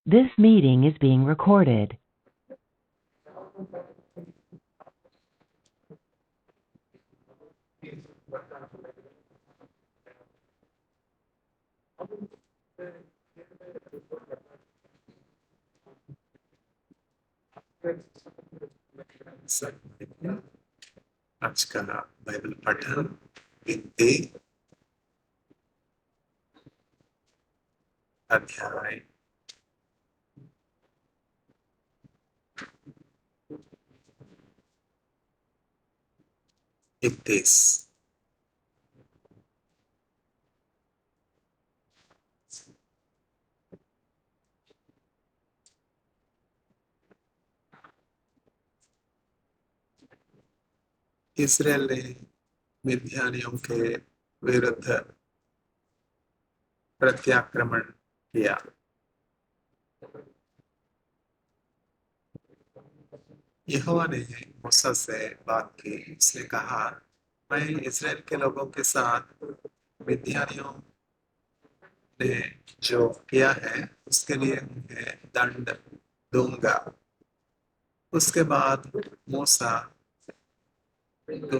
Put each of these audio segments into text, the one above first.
This meeting is being recorded. आज का Bible पठन हिंदी अध्याय 31। इस्राएल ने मिद्यानियों के विरुद्ध प्रत्याक्रमण किया। यहोवा ने मूसा से बात की। उसने कहा, मैं इस्राएल के लोगों के साथ मिद्यानियों ने जो किया है उसके लिए उन्हें दंड दूंगा। उसके बाद मूसा तो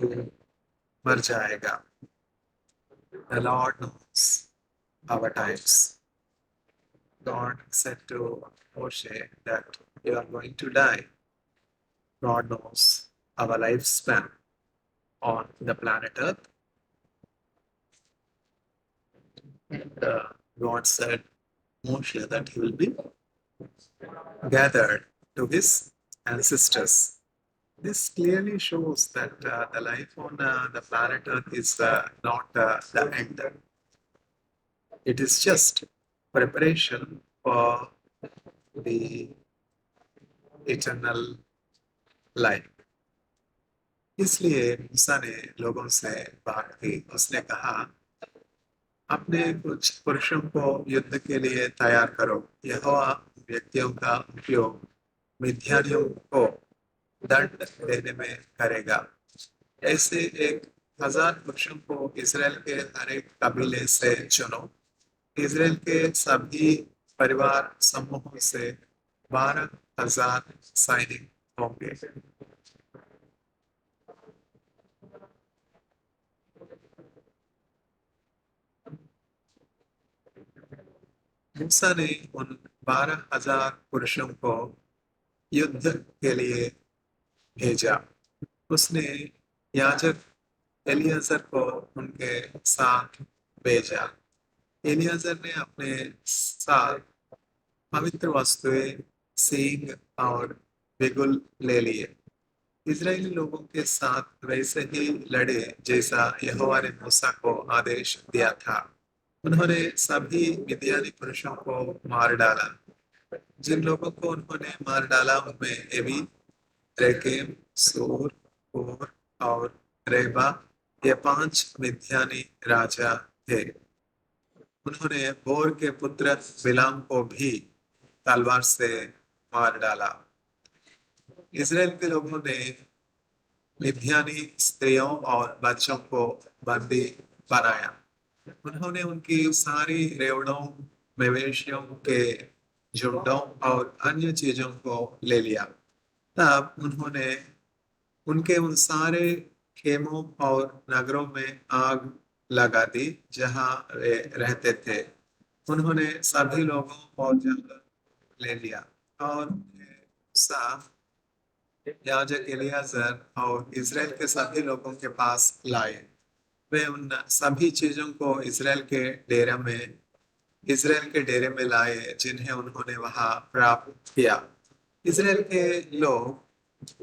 मर जाएगा। The Lord knows our times. God said to Moshe that you are going to die. God knows our lifespan on the planet Earth. And God said Moshe that he will be gathered to his ancestors. This clearly shows that the life on the planet Earth is not the end. It is just preparation for the eternal life. इसलिए मूसा ने लोगों से बात की। उसने कहा, अपने कुछ पुरुषों को युद्ध के लिए तैयार करो। यहोवा व्यक्तियों का उपयोग मिद्यानियों को दंड देने में करेगा। ऐसे 1000 पुरुषों को इस्राएल के हर एक कबीले से चुनो। इस्राएल के सभी परिवार समूहों से 12,000 सैनिक होंगे। मूसा ने उन 12,000 पुरुषों को युद्ध के लिए भेजा। उसने याजक एलियाजर को उनके साथ भेजा। एलियाजर ने अपने साथ पवित्र वस्तुएं, सींग और बिगुल ले लिए। इजरायली लोगों के साथ वैसे ही लड़े जैसा यहोवा ने मूसा को आदेश दिया था। उन्होंने सभी मिद्यानी पुरुषों को मार डाला। जिन लोगों को उन्होंने मार डाला उनमें एवी, रेकेम, सूर, हूर और रेबा, ये 5 मिद्यानी राजा थे। उन्होंने बोर के पुत्र बिलाम को भी तलवार से मार डाला। इस्राएल के लोगों ने मिद्यानी स्त्रियों और बच्चों को बंदी बनाया। उन्होंने उनकी सारी रेवड़ों, मवेशियों के झुंडों और अन्य चीजों को ले लिया। तब उन्होंने उनके उन सारे खेमों और नगरों में आग लगा दी जहां वे रहते थे। उन्होंने सभी लोगों को जंगल ले लिया और मूसा, याजक एलियाजर और इजराइल के सभी लोगों के पास लाए। वे उन सभी चीजों को इजराइल के डेरे में लाए जिन्हें उन्होंने वहां प्राप्त किया। इजराइल के लोग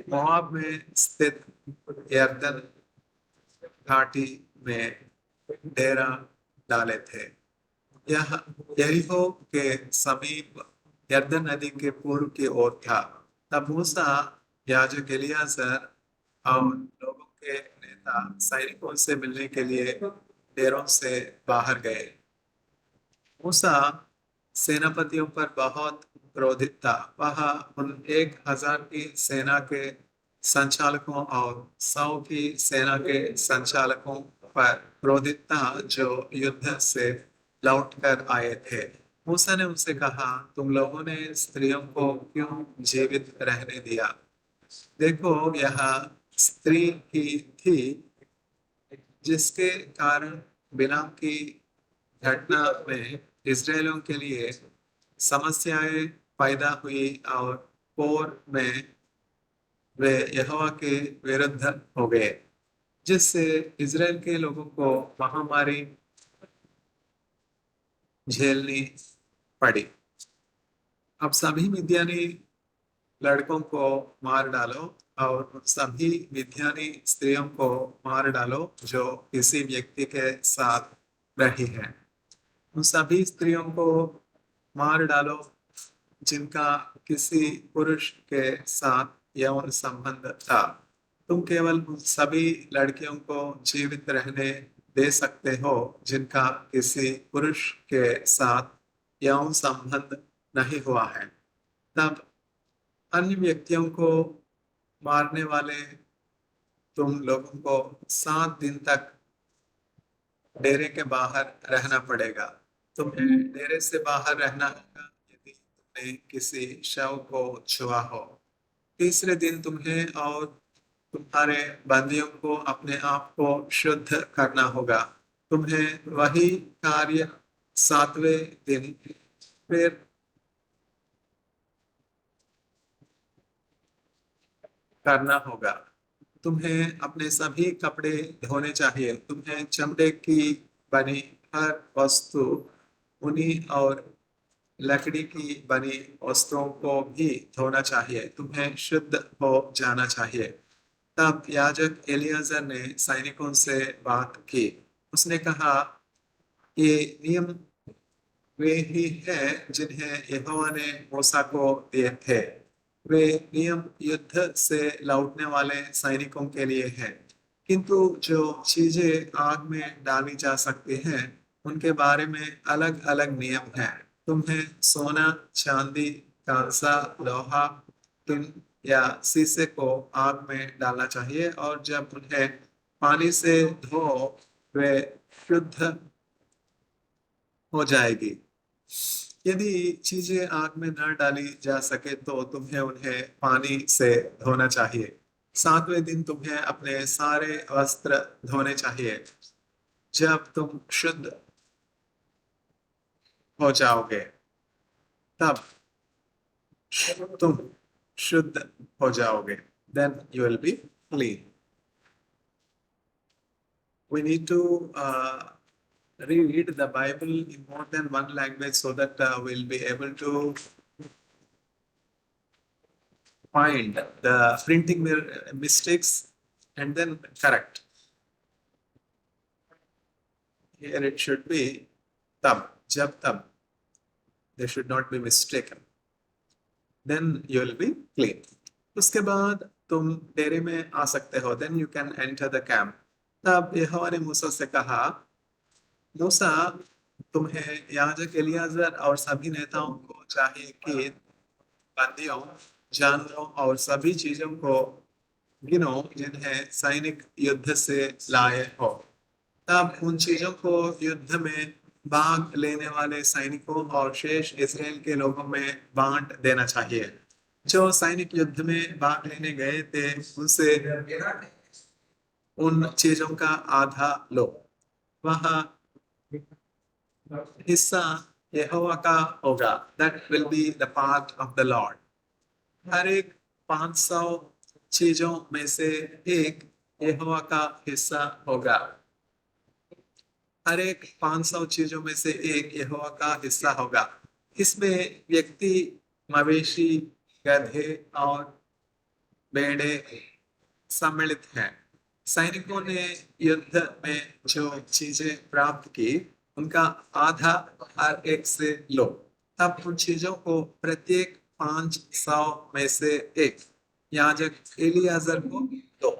मोआब में स्थित यरदन घाटी में डेरा डाले थे। यह यरीहो के समीप यरदन नदी के पूर्व की ओर था। तब मूसा, याजक एलियाजर और लोगों के नेता सैनिकों से मिलने के लिए डेरों से बाहर गए। मूसा सेनापतियों पर बहुत क्रोधित था। वह उन 1000 की सेना के संचालकों और 100 की सेना के संचालकों पर क्रोधित था जो युद्ध से लौट कर आए थे। मूसा ने उनसे कहा, तुम लोगों ने स्त्रियों को क्यों जीवित रहने दिया? देखो, यह स्त्री ही थी जिसके कारण बिलाम की घटना में इस्राएलियों के लिए समस्याएं पैदा हुई और पोर में वे यहोवा के विरुद्ध हो गए, जिससे इस्राएल के लोगों को महामारी झेलनी पड़ी। अब सभी मिद्यानी लड़कों को मार डालो और उन सभी मिद्यानी स्त्रियों को मार डालो जो किसी व्यक्ति के साथ रही हैं। उन सभी स्त्रियों को मार डालो जिनका किसी पुरुष के साथ यौन संबंध था। तुम केवल उन सभी लड़कियों को जीवित रहने दे सकते हो जिनका किसी पुरुष के साथ यौन संबंध नहीं हुआ है। तब अन्य व्यक्तियों को मारने वाले तुम लोगों को 7 दिन तक डेरे के बाहर रहना पड़ेगा। तुम्हें डेरे से बाहर रहना होगा यदि तुमने किसी शव को छुआ हो। तीसरे दिन तुम्हें और तुम्हारे बंदियों को अपने आप को शुद्ध करना होगा। तुम्हें वही कार्य 7वें दिन फिर करना होगा। तुम्हें अपने सभी कपड़े धोने चाहिए। तुम्हें चमड़े की बनी हर वस्तु, ऊनी और लकड़ी की बनी वस्तुओं को भी धोना चाहिए। तुम्हें शुद्ध हो जाना चाहिए। तब याजक एलियाजर ने सैनिकों से बात की। उसने कहा, ये नियम वे ही हैं जिन्हें यहोवा ने मूसा को दिए थे। वे नियम युद्ध से लौटने वाले सैनिकों के लिए हैं। किंतु जो चीजें आग में डाली जा सकती हैं उनके बारे में अलग अलग नियम हैं। तुम्हें सोना, चांदी, कांसा, लोहा, टिन या शीशे को आग में डालना चाहिए और जब उन्हें पानी से धो वे शुद्ध हो जाएगी। यदि चीजें आग में न डाली जा सके तो तुम्हें उन्हें पानी से धोना चाहिए। 7वें दिन तुम्हें अपने सारे वस्त्र धोने चाहिए। जब तुम शुद्ध हो जाओगे तब तुम शुद्ध हो जाओगे। Then you will be clean. We need to read the Bible in more than one language so that we'll be able to find the printing mistakes and then correct. Here it should be tab, jab tab. They should not be mistaken. Then you will be clean. उसके बाद तुम डेरे में आ सकते हो। Then you can enter the camp. तब यहोवा ने मूसा से कहा, मूसा, तुम्हें याजक एलियाजर और सभी नेताओं को चाहिए कि बंदियों, जानवरों और सभी चीजों को गिनो जिन्हें सैनिक युद्ध से लाए हो। तब उन चीजों को युद्ध में भाग लेने वाले सैनिकों और शेष इस्राएल के लोगों में बांट देना चाहिए। जो सैनिक युद्ध में भाग लेने गए थे उनसे उन चीजों का आधा लो। वह हिस्सा यहोवा का होगा। That will be the part of the Lord. हर एक 500 चीजों में से एक यहोवा का हिस्सा होगा। हर एक 500 चीजों में से एक यहोवा का हिस्सा होगा। इसमें व्यक्ति, मवेशी, गधे और भेड़े सम्मिलित हैं। सैनिकों ने युद्ध में जो चीजें प्राप्त की उनका आधा हर एक से लो। तब उन चीजों को प्रत्येक 500 में से एक याजक एलियाजर को दो।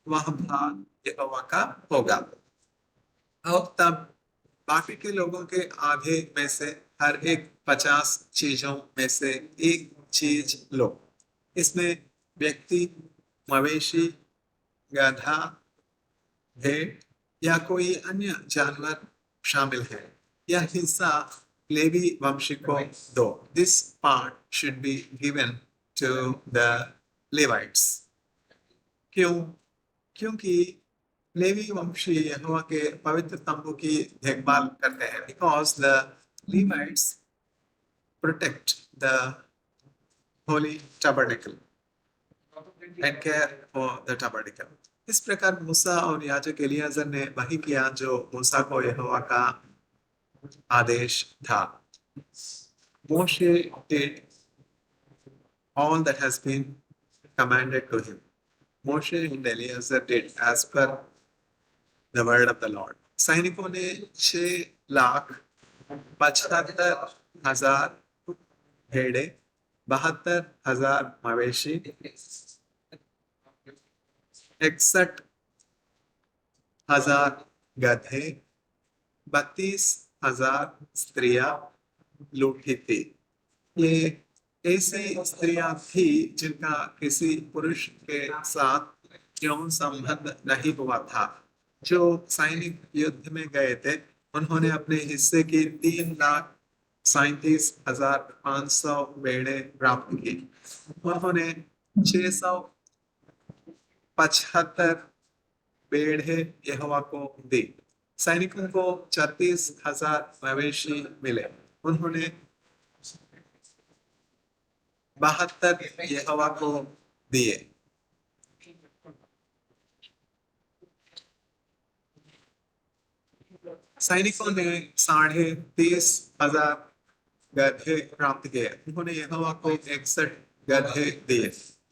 वह भाग यहोवा का होगा। और तब बाकी के लोगों के आधे में से हर एक 50 चीजों में से एक चीज लो। इसमें व्यक्ति, मवेशी, गधा, भेड़ या कोई अन्य जानवर शामिल है। यह हिस्सा लेवी वंशी को दो. This part should be given to the Levites. क्यों? क्योंकि लेवी वंशी यहोवा के पवित्र तंबू की देखभाल करते हैं. Because the Levites protect the holy tabernacle and care for the tabernacle. इस प्रकार मूसा और याजक एलियाजर ने वही किया जो मूसा को यहोवा का आदेश था. Moshe did all that has been commanded to him. Moshe and Eleazar did as per the word of the Lord. सैनिकों ने 6,75,000 भेड़े, 72,000 मवेशी, 61,000 गधे, 32,000 स्त्रियां लूटी थी. ये ऐसी स्त्रियां थी जिनका किसी पुरुष के साथ यौन संबंध नहीं हुआ था. जो सैनिक युद्ध में गए थे उन्होंने अपने हिस्से की 3,37,500 भेड़े प्राप्त की. उन्होंने 675 भेड़े यहोवा को दी. सैनिकों को 36,000 मवेशी मिले. उन्होंने 72 यहोवा को दिए. सैनिकों ने 30,500 गधे प्राप्त किए. उन्होंने यहोवा को 61 गधे दिए.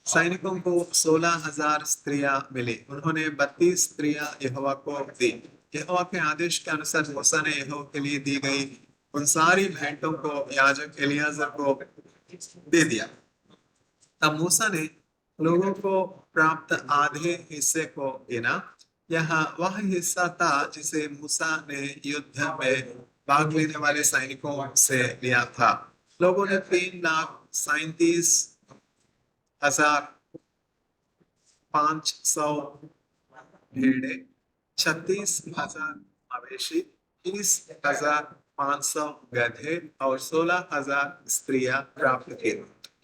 सैनिकों को 16,000 स्त्रियां मिली. उन्होंने 32 स्त्रियां यहोवा को दी. यहोवा के आदेश के अनुसार मूसा ने यहोवा के लिए दी गई उन सारी भेंटों को याजक एलियाजर को दे दिया. तब मूसा ने लोगों को प्राप्त आधे हिस्से को गिना. यह वह हिस्सा था जिसे मूसा ने युद्ध में भाग लेने वाले सैनिकों से लिया था. लोगों ने 3,37,500 भेड़े, 36,000 मवेशी, 30,500 गधे और 16,000 स्त्रियां प्राप्त की.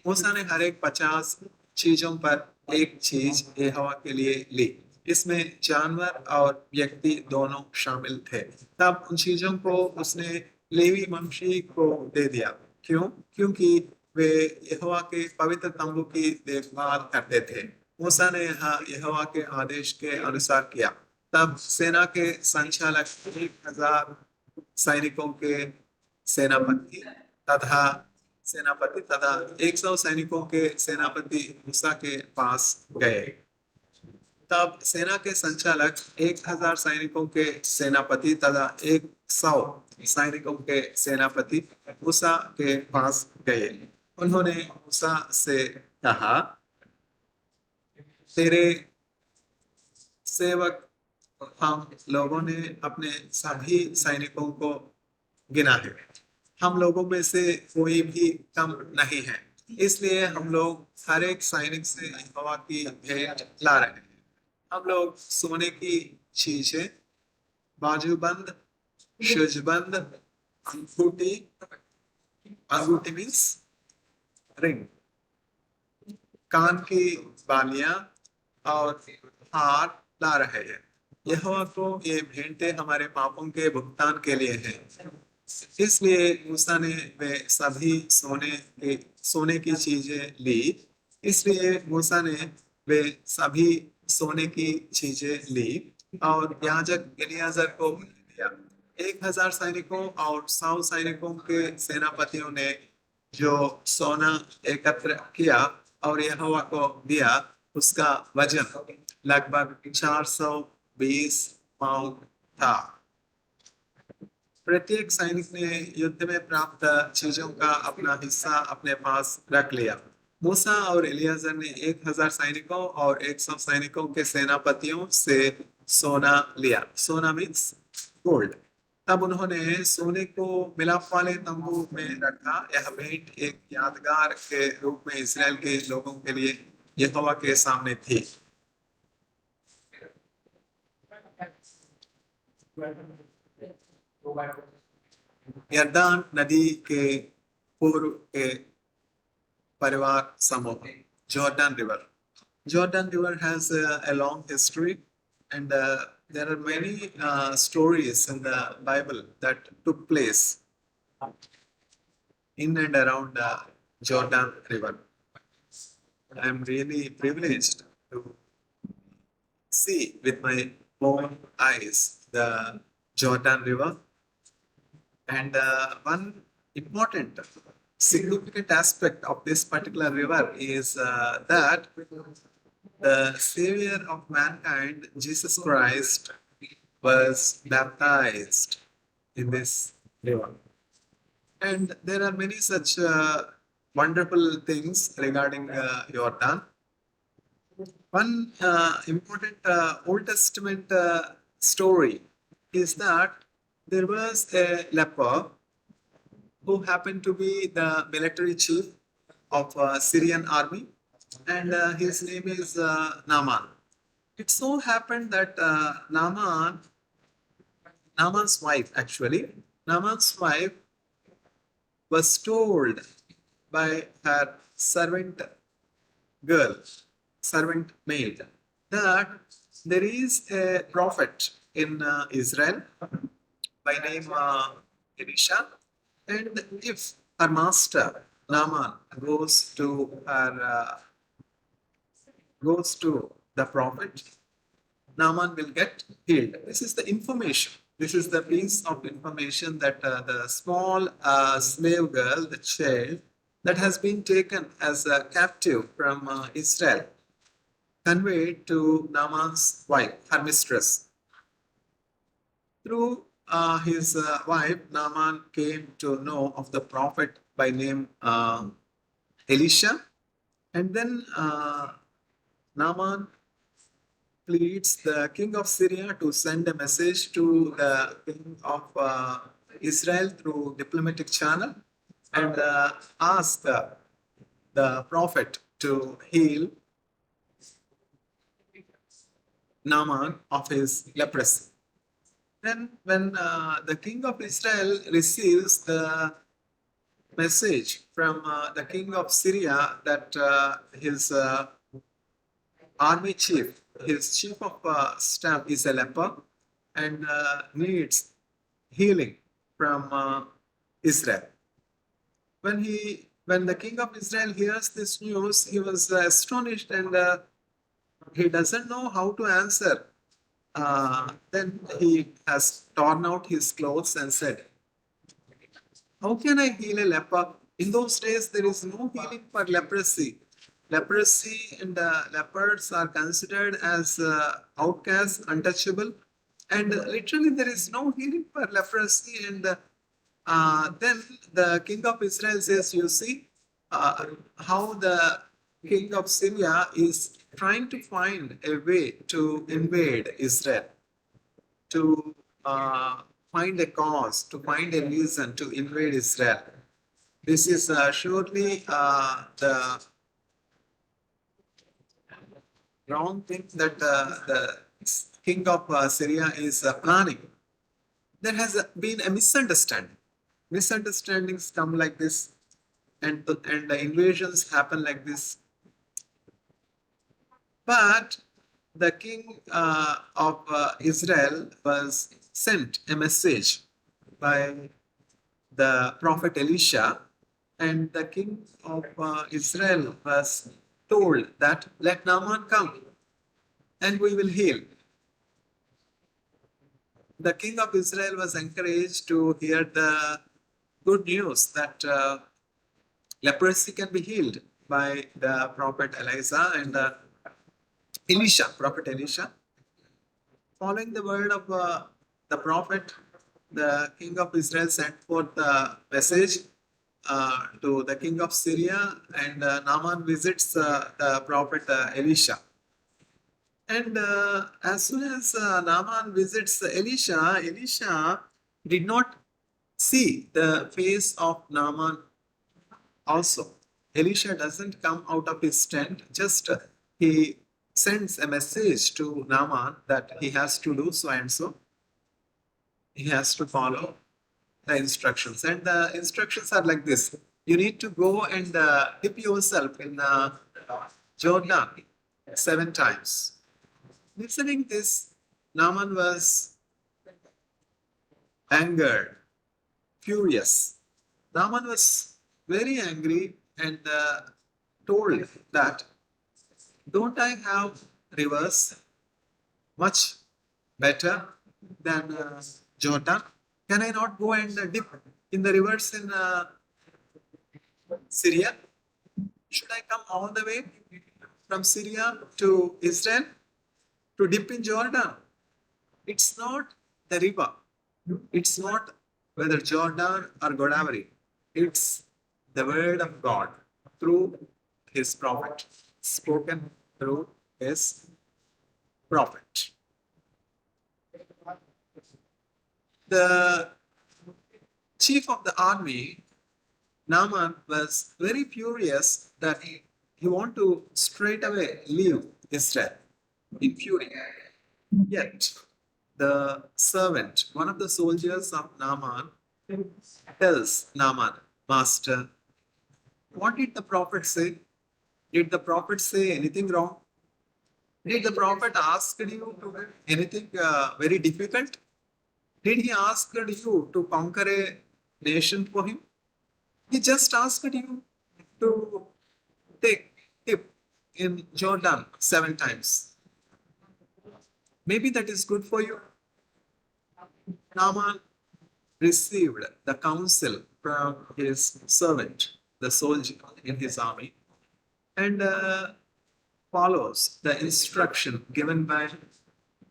मूसा ने हर एक 50 चीजों पर एक चीज यहोवा के लिए ली. इसमें जानवर और व्यक्ति दोनों शामिल थे. तब उन चीजों को उसने लेवी वंशी को दे दिया. क्यों? क्योंकि वे यहोवा के पवित्र तंबू की देखभाल करते थे. मूसा ने यहाँ यहोवा के आदेश के अनुसार किया. तब सेना के संचालक 1,000 सैनिकों के सेनापति तथा 100 सैनिकों के सेनापति मूसा के पास गए. तब सेना के संचालक 1,000 सैनिकों के सेनापति तथा 100 सैनिकों के सेनापति मूसा के पास गए. उन्होंने मूसा से कहा, तेरे सेवक हम लोगों ने अपने सभी सैनिकों को गिना है. हम लोगों में से कोई भी कम नहीं है. इसलिए हम लोग हर एक सैनिक से यहोवा की भेंट ला रहे हैं. हम लोग सोने की चीजें, बाजूबंद, शुजबंद, अंगूठी मीन्स रिंग, कान की बालियां और हार ला रहे हैं. यहोवा को ये भेंटें हमारे पापों के भुगतान के लिए हैं. इसलिए मूसा ने वे सभी सोने की चीजें ली. इसलिए मूसा ने वे सभी सोने की चीजें ली और याजक एलियाजर को दिया. 1,000 सैनिकों और 100 सैनिकों के सेनापतियों ने जो सोना एकत्र किया और यहोवा को दिया, उसका वजन लगभग 420 पाउंड था. प्रत्येक सैनिक ने युद्ध में प्राप्त चीजों का अपना हिस्सा अपने पास रख लिया. मूसा और एलियाजर ने 1,000 सैनिकों और 100 सैनिकों के सेनापतियों से सोना लिया. सोना मीन्स गोल्ड. तब उन्होंने सोने को मिलाप वाले तंबू में रखा. यह भेंट एक यादगार के रूप में इस्राएल के लोगों के लिए यहोवा के सामने थी. यर्दान नदी के पूर्व के परिवार समूह, Jordan River. Jordan River has a long history, and there are many stories in the Bible that took place in and around Jordan River. I am really privileged to see with my own eyes the Jordan River. And one important, significant aspect of this particular river is that the Savior of mankind, Jesus Christ, was baptized in this river. And there are many such wonderful things regarding Jordan. One important Old Testament story is that there was a leper who happened to be the military chief of Syrian army, and his name is Naaman. It so happened that Naaman's wife, actually, Naaman's wife was told by her servant girl, servant maid, that there is a prophet in Israel by name Elisha, and if her master Naaman goes to the prophet, Naaman will get healed. This is the information. This is the piece of information that the small slave girl, the child, that has been taken as a captive from Israel, conveyed to Naaman's wife, her mistress. Through his wife, Naaman came to know of the prophet by name Elisha, and then Naaman pleads the king of Syria to send a message to the king of Israel through diplomatic channel and ask the prophet to heal Naaman of his leprosy. Then, when the king of Israel receives the message from the king of Syria that his army chief, his chief of staff is a leper and needs healing from Israel. When the king of Israel hears this news, he was astonished and he doesn't know how to answer. Then he has torn out his clothes and said, "How can I heal a leper? In those days, there is no healing for leprosy. Leprosy and lepers are considered as outcasts, untouchable, and literally there is no healing for leprosy." And then the king of Israel says, "You see how the king of Syria is trying to find a way to invade Israel, to find a cause, to find a reason to invade Israel. This is surely the wrong thing that the king of Syria is planning. There has been a misunderstanding. Misunderstandings come like this, and the invasions happen like this. But the king of Israel was sent a message by the prophet Elisha, and the king of Israel was told that let Naaman come and we will heal. The king of Israel was encouraged to hear the good news that leprosy can be healed by the prophet Elijah and Elisha, prophet Elisha. Following the word of the prophet, the king of Israel sent forth the message to the king of Syria, and Naaman visits the prophet Elisha. And as soon as Naaman visits Elisha, Elisha did not see the face of Naaman also. Elisha doesn't come out of his tent, just he sends a message to Naaman that he has to do so and so. He has to follow. the instructions, and the instructions are like this: you need to go and dip yourself in Jordan 7 times. Listening this, Naaman was angered, furious. Naaman was very angry and told that, don't I have rivers much better than Jordan? Can I not go and dip in the rivers in Syria? Should I come all the way from Syria to Israel to dip in Jordan? It's not the river. It's not whether Jordan or Godavari. It's the word of God through his prophet, spoken through his prophet. The chief of the army, Naaman, was very furious that he want to straight away leave Israel in fury. Yet the servant, one of the soldiers of Naaman, tells Naaman, Master, what did the prophet say? Did the prophet say anything wrong? Did the prophet ask you to do anything very difficult? Did he ask you to conquer a nation for him? He just asked you to take dip in Jordan 7 times. Maybe that is good for you. Naaman received the counsel from his servant, the soldier in his army, and follows the instruction given by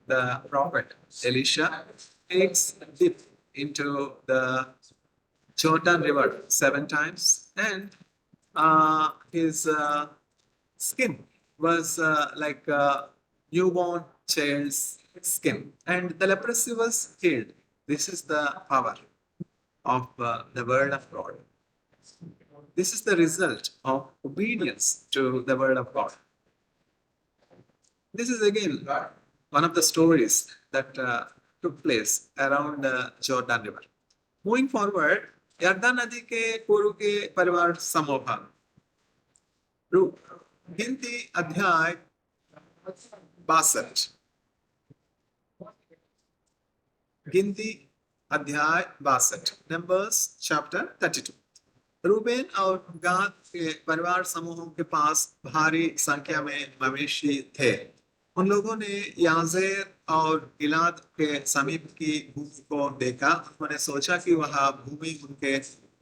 the prophet Elisha, takes a dip into the Jordan River 7 times, and his skin was like a newborn child's skin, and the leprosy was healed. This is the power of the word of God. This is the result of obedience to the word of God. This is again one of the stories that took place around Jordan River. Moving forward, यरदन नदी के पूर्व के परिवार समूह गिनती अध्याय 62 गिनती अध्याय 62 नंबर्स चैप्टर 32 रूबेन और गाद के परिवार समूहों के पास भारी संख्या में मवेशी थे। उन लोगों ने याजेर और गिलाद के समीप की भूमि को देखा। उन्होंने सोचा कि वह भूमि उनके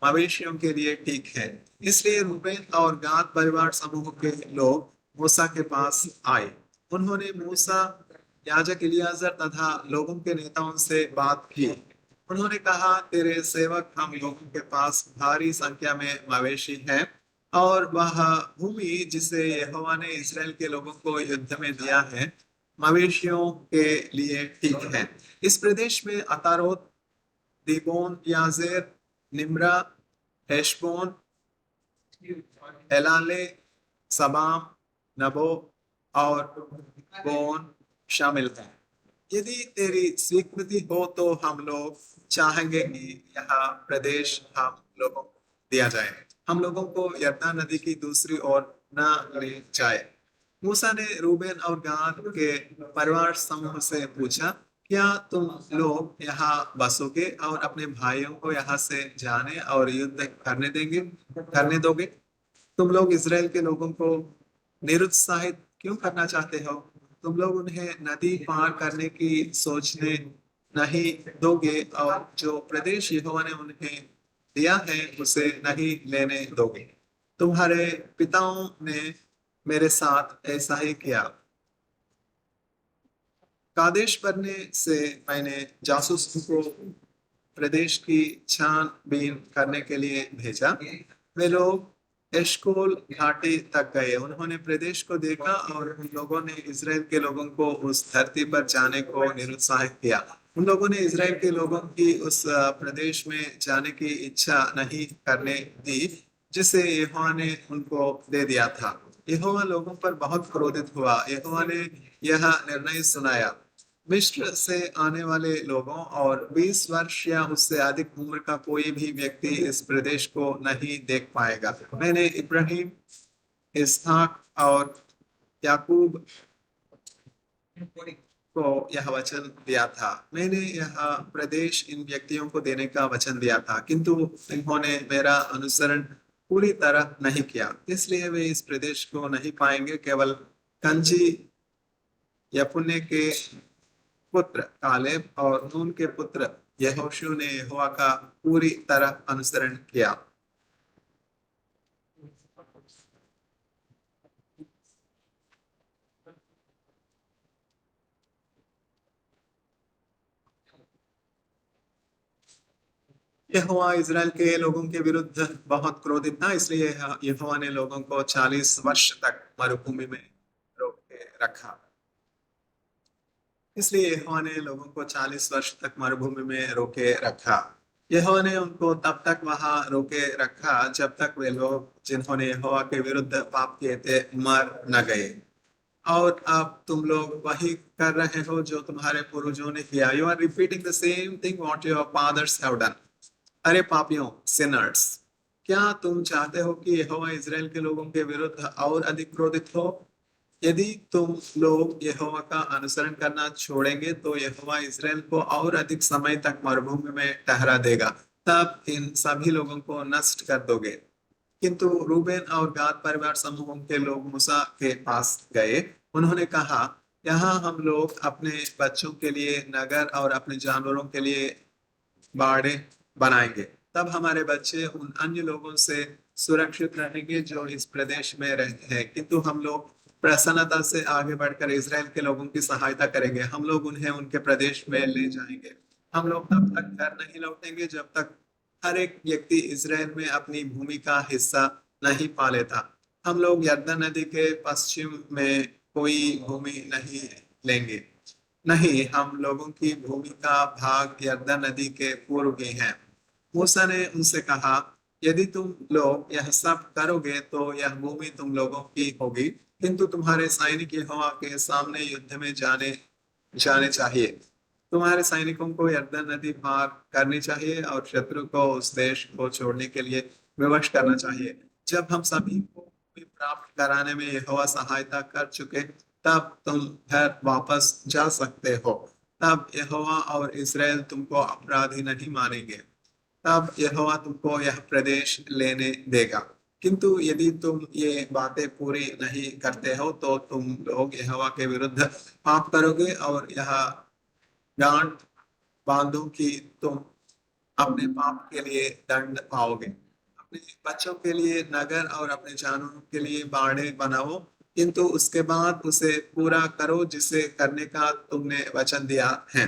मवेशियों के लिए ठीक है, इसलिए रूबेन और गाद परिवार समूह के लोग मूसा के पास आए। उन्होंने मूसा, याजक इलियाजर तथा लोगों के नेताओं से बात की। उन्होंने कहा, तेरे सेवक हम लोगों के पास भारी संख्या में मवेशी हैं और वह भूमि जिसे यहोवा ने इस्राएल के लोगों को युद्ध में दिया है मवेशियों के लिए ठीक है। इस प्रदेश में अतारोत, दीबोन, याजेर, निम्रा, हेशबोन, एलाले, सबाम, नबो और बोन शामिल हैं। यदि तेरी स्वीकृति हो तो हम लोग चाहेंगे कि यह प्रदेश हम लोगों को दिया जाए। हम लोगों को यरदन नदी की दूसरी ओर न ले जाए। मूसा ने रूबेन और गाद के परिवार समूह से पूछा, क्या तुम लोग यहाँ बसोगे और अपने भाइयों को यहाँ से जाने और युद्ध करने दोगे? तुम लोग इजराइल के लोगों को निरुत्साहित क्यों करना चाहते हो? तुम लोग उन्हें नदी पार करने की सोचने नहीं दोगे और जो प्रदेश यहोवा ने उन्हें दिया है उसे नहीं लेने दोगे। तुम्हारे पिताओं ने मेरे साथ ऐसा ही किया। कादेश बनने से मैंने जासूसों को प्रदेश की छानबीन करने के लिए भेजा। वे लोग एशकोल घाटी तक गए। उन्होंने प्रदेश को देखा और उन लोगों ने इजराइल के लोगों को उस धरती पर जाने को निरुत्साहित किया। उन लोगों ने इजराइल के लोगों की उस प्रदेश में जाने की इच्छा नहीं करने दी जिसे यहोवा ने उनको दे दिया था। यहोवा लोगों पर बहुत क्रोधित हुआ। यहोवा ने यह निर्णय सुनाया, मिस्र से आने वाले लोगों और 20 वर्ष या उससे अधिक उम्र का कोई भी व्यक्ति इस प्रदेश को नहीं देख पाएगा। मैंने इब्राहिम, इसहाक और याकूब को यह वचन दिया था। मैंने यह प्रदेश इन व्यक्तियों को देने का वचन दिया था, किंतु इन्होंने मेरा अनुसरण पूरी तरह नहीं किया, इसलिए वे इस प्रदेश को नहीं पाएंगे। केवल कंजी यपुन्ने के पुत्र कालेब और नून के पुत्र यहोशू ने यहोवा का पूरी तरह अनुसरण किया। यहोवा इज़राइल के लोगों के विरुद्ध बहुत क्रोधित था, इसलिए यहोवा ने लोगों को 40 वर्ष तक मरुभूमि में रोक के रखा। इसलिए यहोवा ने लोगों को 40 वर्ष तक मरुभूमि में रोके रखा। यहोवा ने उनको तब तक वहां रोके रखा जब तक वे लोग जिन्होंने यहोवा के विरुद्ध पाप किए थे मर न गए। और अब तुम लोग वही कर रहे हो जो तुम्हारे पूर्वजों ने किया। You are repeating the same thing what your fathers have done. अरे पापियों, सिनर्स, क्या तुम चाहते हो कि यहोवा इज़राइल के लोगों के विरुद्ध और अधिक क्रोधित हो? यदि तुम लोग यहोवा का अनुसरण करना छोड़ेंगे तो यहोवा इज़राइल को और अधिक समय तक मरुभूमि में ठहरा देगा। तब इन सभी लोगों को नष्ट कर दोगे। किंतु रूबेन और गाद परिवार समूहों के लोग मूसा के पास गए। उन्होंने कहा, यहाँ हम लोग अपने बच्चों के लिए नगर और अपने जानवरों के लिए बाड़े बनाएंगे। तब हमारे बच्चे उन अन्य लोगों से सुरक्षित रहेंगे जो इस प्रदेश में रहते हैं, किंतु हम लोग प्रसन्नता से आगे बढ़कर इज़राइल के लोगों की सहायता करेंगे। हम लोग उन्हें उनके प्रदेश में ले जाएंगे। हम लोग तब तक घर नहीं लौटेंगे जब तक हर एक व्यक्ति इज़राइल में अपनी भूमि का हिस्सा नहीं पा लेता। हम लोग यरदन नदी के पश्चिम में कोई भूमि नहीं लेंगे। नहीं, हम लोगों की भूमि का भाग यरदन नदी के पूर्व ही है। मूसा ने उनसे कहा, यदि तुम लोग यह सब करोगे तो यह भूमि तुम लोगों की होगी, किंतु तुम्हारे सैनिक यहोवा के सामने युद्ध में जाने जाने चाहिए। तुम्हारे सैनिकों को यरदन नदी पार करनी चाहिए और शत्रु को उस देश को छोड़ने के लिए विवश करना चाहिए। जब हम सभी को भूमि प्राप्त कराने में यहोवा सहायता कर चुके, तब तुम घर वापस जा सकते हो। तब यहोवा और इज़राइल तुमको अपराधी नहीं मानेंगे। तब यहोवा तुमको यह प्रदेश लेने देगा। किंतु यदि तुम ये बातें पूरी नहीं करते हो तो तुम लोग यहोवा के विरुद्ध पाप करोगे और यह गांठ बांधो कि तुम अपने पाप के लिए दंड पाओगे। अपने बच्चों के लिए नगर और अपने जानवरों के लिए बाड़े बनाओ, किंतु उसके बाद उसे पूरा करो जिसे करने का तुमने वचन दिया है।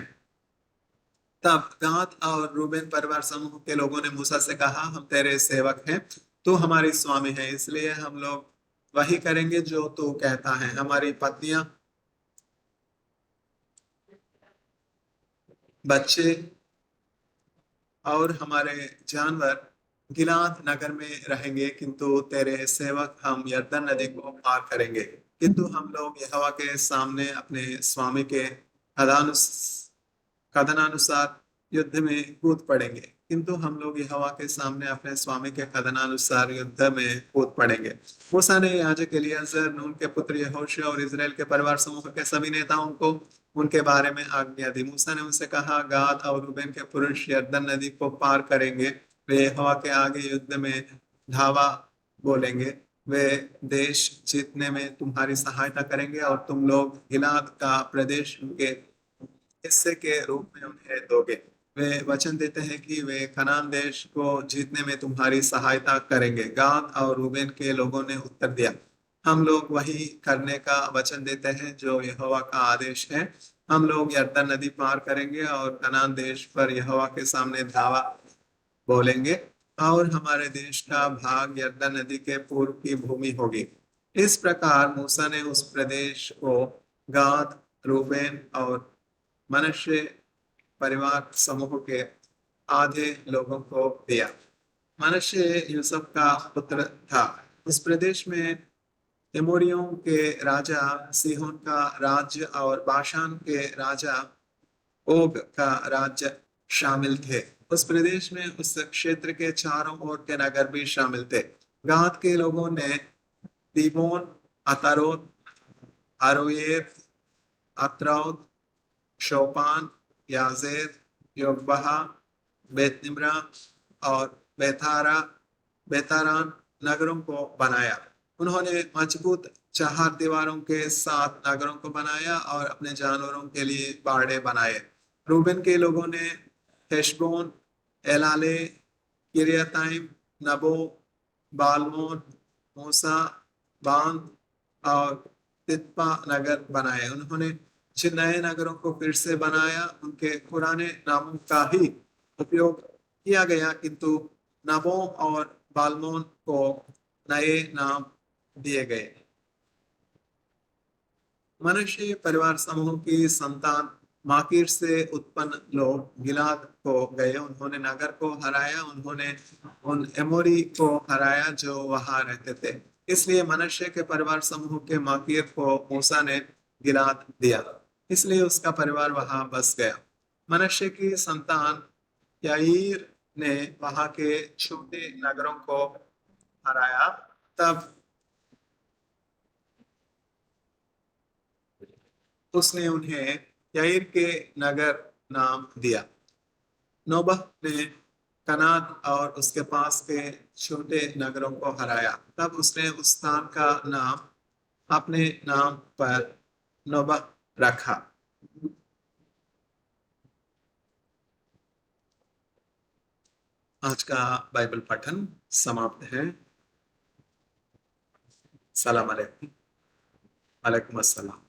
तब गाद और रूबेन परिवार समूह के लोगों ने मूसा से कहा, हम तेरे सेवक हैं, तू हमारी स्वामी है, इसलिए हम लोग वही करेंगे जो तू कहता है। हमारी पत्नियां, बच्चे और हमारे जानवर गिलाद नगर में रहेंगे, किंतु तेरे सेवक हम यरदन नदी को पार करेंगे। किंतु हम लोग यहोवा के सामने अपने स्वामी के कदानुस कथनानुसार युद्ध में कूद पड़ेंगे। किंतु हम लोग यहोवा के सामने अपने स्वामी के कथनानुसार युद्ध में कूद पड़ेंगे। मूसा ने याजक एलियाजर, नून के पुत्र यहोशू और इज़राइल के परिवार समूह के सभी नेताओं को उनके बारे में आज्ञा दी। मूसा ने उनसे कहा, गाद और रूबेन के पुरुष यरदन नदी को पार करेंगे। वे यहोवा के आगे युद्ध में धावा बोलेंगे। वे देश जीतने में तुम्हारी सहायता करेंगे और तुम लोग गिलाद का प्रदेश उनके हिस्से के रूप में उन्हें दोगे। वे वचन देते हैं कि वे कनान देश को जीतने में तुम्हारी सहायता करेंगे। गाद और रूबेन के लोगों ने उत्तर दिया, हम लोग वही करने का वचन देते हैं जो यहोवा का आदेश है। हम लोग यरदन नदी पार करेंगे और कनान देश पर यहोवा के सामने धावा बोलेंगे और हमारे देश का भाग यरदन नदी के पूर्व की भूमि होगी। इस प्रकार मूसा ने उस प्रदेश को गाद, रूबेन और मनश्शे परिवार समूह के आधे लोगों को दिया। मनश्शे यूसुफ का पुत्र था। उस प्रदेश में एमोरियों के राजा सीहोन का राज्य और बाशान के राजा ओग का राज्य शामिल थे। उस प्रदेश में उस क्षेत्र के चारों ओर के नगर भी शामिल थे। गाद के लोगों ने दीबोन, अतारोत, अरोएर, अत्रौत, शोपान, याजेर, योगबहा, बेतनिम्रा और बेतारान नगरों को बनाया। उन्होंने मजबूत चार दीवारों के साथ नगरों को बनाया और अपने जानवरों के लिए बाड़े बनाए। रूबेन के लोगों ने हेशबोन, एलाले, किरियताइम, नबो, बालमोन, मूसा, बांद और तित्पा नगर बनाए। उन्होंने जिन नए नगरों को फिर से बनाया उनके पुराने नामों का ही उपयोग किया गया, किंतु नबो और बालमोन को नए नाम दिए गए। मनुष्य परिवार समूह की संतान माकीर से उत्पन्न लोग गिलाद को गए। उन्होंने नगर को हराया, उन्होंने उन एमोरी को हराया जो वहां रहते थे। इसलिए मनुष्य के परिवार समूह के माकीर को मूसा ने गिलाद दिया, इसलिए उसका परिवार वहां बस गया। मनुष्य की संतान याईर ने वहां के छोटे नगरों को हराया, तब उसने उन्हें याईर के नगर नाम दिया। नोबह ने कनाद और उसके पास के छोटे नगरों को हराया, तब उसने उस स्थान का नाम अपने नाम पर नोबह रखा। आज का बाइबल पठन समाप्त है। सलाम अलैकुम। वालेकुम अस्सलाम।